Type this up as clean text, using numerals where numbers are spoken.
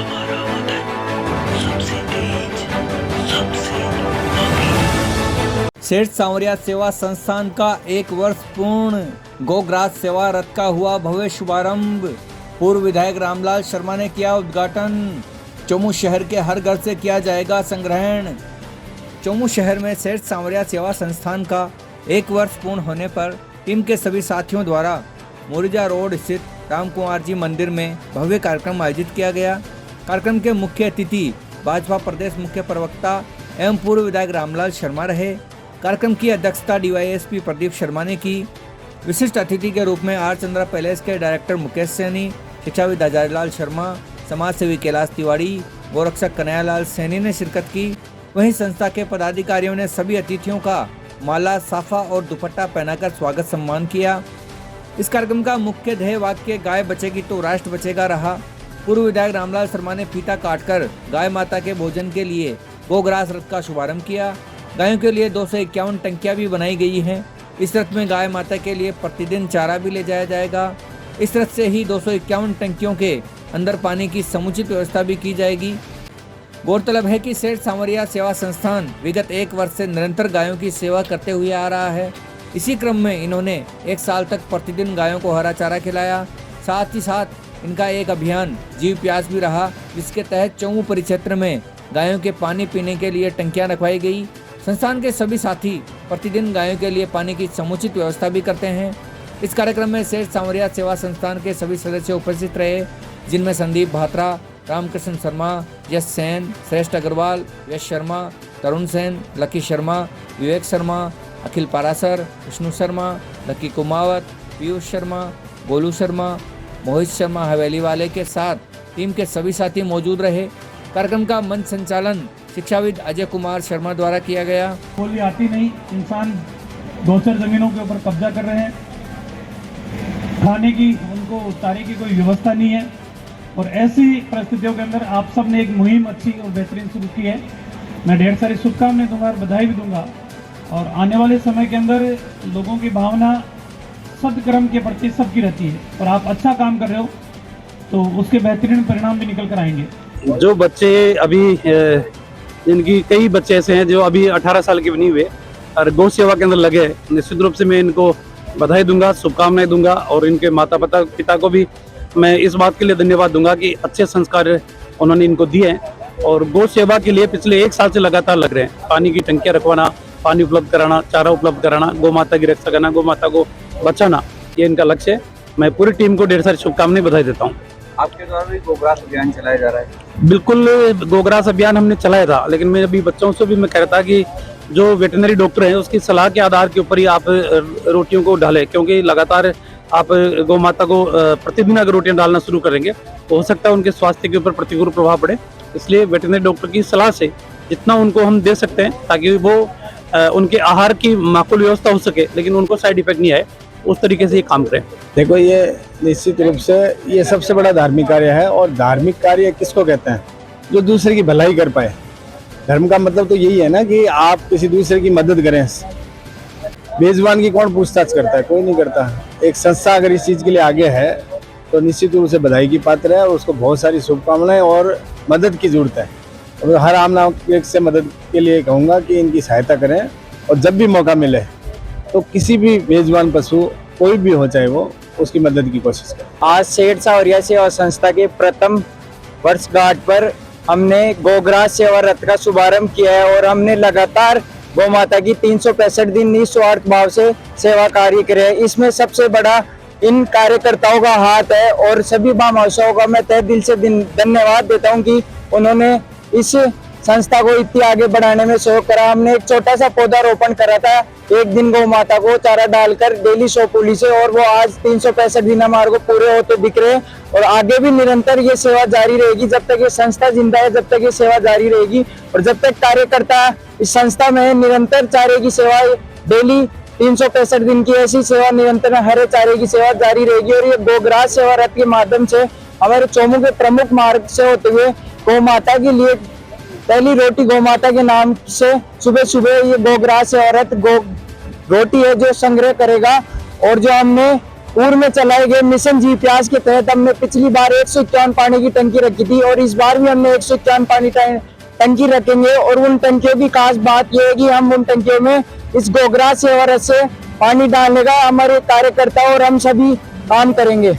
हमारा वतन सबसे तेज, सबसे आगे। सेठ सांवरिया सेवा संस्थान का 1 वर्ष पूर्ण। गोग्रास सेवा रथ का हुआ भव्य शुभारंभ। पूर्व विधायक रामलाल शर्मा ने किया उद्घाटन। चोमू शहर के हर घर से किया जाएगा संग्रहण। चोमू शहर में सेठ सांवरिया सेवा संस्थान का 1 वर्ष पूर्ण होने पर टीम के सभी साथियों द्वारा मोरिजा रोड स्थित रामकुमार जी मंदिर में भव्य कार्यक्रम आयोजित किया गया। कार्यक्रम के मुख्य अतिथि भाजपा प्रदेश मुख्य प्रवक्ता एवं पूर्व विधायक रामलाल शर्मा रहे। कार्यक्रम की अध्यक्षता डीवाईएसपी प्रदीप शर्मा ने की। विशिष्ट अतिथि के रूप में आर चंद्रा पैलेस के डायरेक्टर मुकेश सैनी, शिक्षाविद हजारीलाल शर्मा, समाज सेवी कैलाश तिवारी, गोरक्षक कन्हैयालाल सैनी ने शिरकत की। वहीं संस्था के पदाधिकारियों ने सभी अतिथियों का माला, साफा और दुपट्टा पहनाकर स्वागत सम्मान किया। इस कार्यक्रम का मुख्य ध्येय वाक्य गाय बचेगी तो राष्ट्र बचेगा रहा। पूर्व विधायक रामलाल शर्मा ने फीता काटकर गाय माता के भोजन के लिए गोग्रास रथ का शुभारंभ किया। गायों के लिए 251 टंकियां भी बनाई गई हैं। इस रथ में गाय माता के लिए प्रतिदिन चारा भी ले जाया जाएगा। इस रथ से ही 251 टंकियों के अंदर पानी की समुचित व्यवस्था भी की जाएगी। गौरतलब है कि सेठ सांवरिया सेवा संस्थान विगत 1 वर्ष से निरंतर गायों की सेवा करते हुए आ रहा है। इसी क्रम में इन्होंने 1 साल तक प्रतिदिन गायों को हरा चारा खिलाया। साथ ही साथ इनका एक अभियान जीव प्यास भी रहा, जिसके तहत चोमू परिक्षेत्र में गायों के पानी पीने के लिए टंकियां रखवाई गई। संस्थान के सभी साथी प्रतिदिन गायों के लिए पानी की समुचित व्यवस्था भी करते हैं। इस कार्यक्रम में सेठ सांवरिया सेवा संस्थान के सभी सदस्य उपस्थित रहे, जिनमें संदीप भात्रा, रामकृष्ण शर्मा, यश सेन, श्रेष्ठ अग्रवाल, यश शर्मा, तरुण सेन, लकी शर्मा, विवेक शर्मा, अखिल पारासर, विष्णु शर्मा, लकी कुमावत, पीयूष शर्मा, गोलू शर्मा, मोहित शर्मा हवेली वाले के साथ टीम के सभी साथी मौजूद रहे। कार्यक्रम का मंच संचालन शिक्षाविद अजय कुमार शर्मा द्वारा किया गया। बोली आती नहीं, इंसान 2-4 जमीनों के ऊपर कब्जा कर रहे हैं, खाने की उनको उतारे की कोई व्यवस्था नहीं है और ऐसी परिस्थितियों के अंदर आप सब ने एक मुहिम अच्छी और बेहतरीन शुरू की है। मैं ढेर सारी शुभकामनाएं दूंगा और बधाई भी दूंगा और आने वाले समय के अंदर लोगों की भावना सदकर्म के प्रति सबकी रहती है और आप अच्छा काम कर रहे हो तो उसके बेहतरीन परिणाम भी निकल कर आएंगे। जो बच्चे अभी इनकी कई बच्चे ऐसे हैं जो अभी 18 साल के भी नहीं हुए और गौ सेवा के अंदर लगे, निश्चित रूप से मैं इनको बधाई दूंगा, शुभकामनाएं दूंगा और इनके माता पिता को भी मैं इस बात के लिए धन्यवाद दूंगा कि अच्छे संस्कार उन्होंने इनको दिए हैं और गौ सेवा के लिए पिछले 1 साल से लगातार लग रहे हैं। पानी की टंकियां रखवाना, पानी उपलब्ध कराना, चारा उपलब्ध कराना, गौ माता की रक्षा करना, गौ माता को बचाना, ये इनका लक्ष्य है। मैं पूरी टीम को ढेर सारी शुभकामनाएं बधाई देता हूँ। आपके द्वारा भी गोग्रास अभियान चलाया जा रहा है? बिल्कुल, गोग्रास अभियान हमने चलाया था, लेकिन मैं अभी बच्चों से भी मैं कह रहा था कि जो वेटरनरी डॉक्टर हैं उसकी सलाह के आधार के ऊपर ही आप रोटियों को डालें, क्योंकि लगातार आप गौ माता को प्रतिदिन अगर रोटियां डालना शुरू करेंगे तो हो सकता है उनके स्वास्थ्य के ऊपर प्रतिकूल प्रभाव पड़े। इसलिए वेटरनरी डॉक्टर की सलाह से जितना उनको हम दे सकते हैं ताकि वो उनके आहार की माकूल व्यवस्था हो सके लेकिन उनको साइड इफेक्ट नहीं आए, उस तरीके से ये काम करें। देखो, ये निश्चित रूप से ये सबसे बड़ा धार्मिक कार्य है और धार्मिक कार्य किसको कहते हैं? जो दूसरे की भलाई कर पाए। धर्म का मतलब तो यही है ना कि आप किसी दूसरे की मदद करें। बेजुबान की कौन पूछताछ करता है? कोई नहीं करता। एक संस्था अगर इस चीज के लिए आगे है तो निश्चित रूप से बधाई की पात्र है और उसको बहुत सारी शुभकामनाएं और मदद की जरूरत है। और हर आम नागरिक से मदद के लिए कहूँगा कि इनकी सहायता करें और जब भी मौका मिले तो किसी भी बेजुबान पशु कोई भी हो चाहे वो, उसकी मदद की कोशिश करें। आज सेठ सांवरिया सेवा संस्था के प्रथम वर्षगांठ पर हमने गोग्रास सेवा रथ का शुभारंभ किया है और हमने लगातार गौ माता की 365 दिन निस्वार्थ भाव से सेवा कार्य करे हैं। इसमें सबसे बड़ा इन कार्यकर्ताओं का हाथ है और सभी महामाशाओं का मैं तहे दिल से धन्यवाद देता हूं कि उन्होंने इस संस्था को इतनी आगे बढ़ाने में सहयोग करा। हमने एक छोटा सा पौधारोपण करा था, एक दिन गौ माता को चारा डालकर डेली 100 पुली से, और वो आज 365 दिन हमारे को पूरे होते दिख रहे हैं और आगे भी निरंतर ये सेवा जारी रहेगी। जब तक ये संस्था जिंदा है जब तक ये सेवा जारी रहेगी और जब तक कार्यकर्ता इस संस्था में निरंतर चारे की सेवा डेली 365 दिन की ऐसी सेवा निरंतर हरे चारे की सेवा जारी रहेगी। और ये गोग्रास सेवा रथ के माध्यम से हमारे चोमू के प्रमुख मार्ग से होते हुए गौ माता के लिए पहली रोटी गौ माता के नाम से सुबह सुबह ये गोग्रास सेवा रथ रोटी है जो संग्रह करेगा। और जो हमने पूर्व में चलाए गए मिशन जी प्यास के तहत हमने पिछली बार 151 पानी की टंकी रखी थी और इस बार भी हमने 151 पानी टंकी रखेंगे। और उन टंकियों की खास बात यह है कि हम उन टंकियों में इस गोग्रास सेवा रथ से पानी डालने का हमारे कार्यकर्ता और हम सभी काम करेंगे।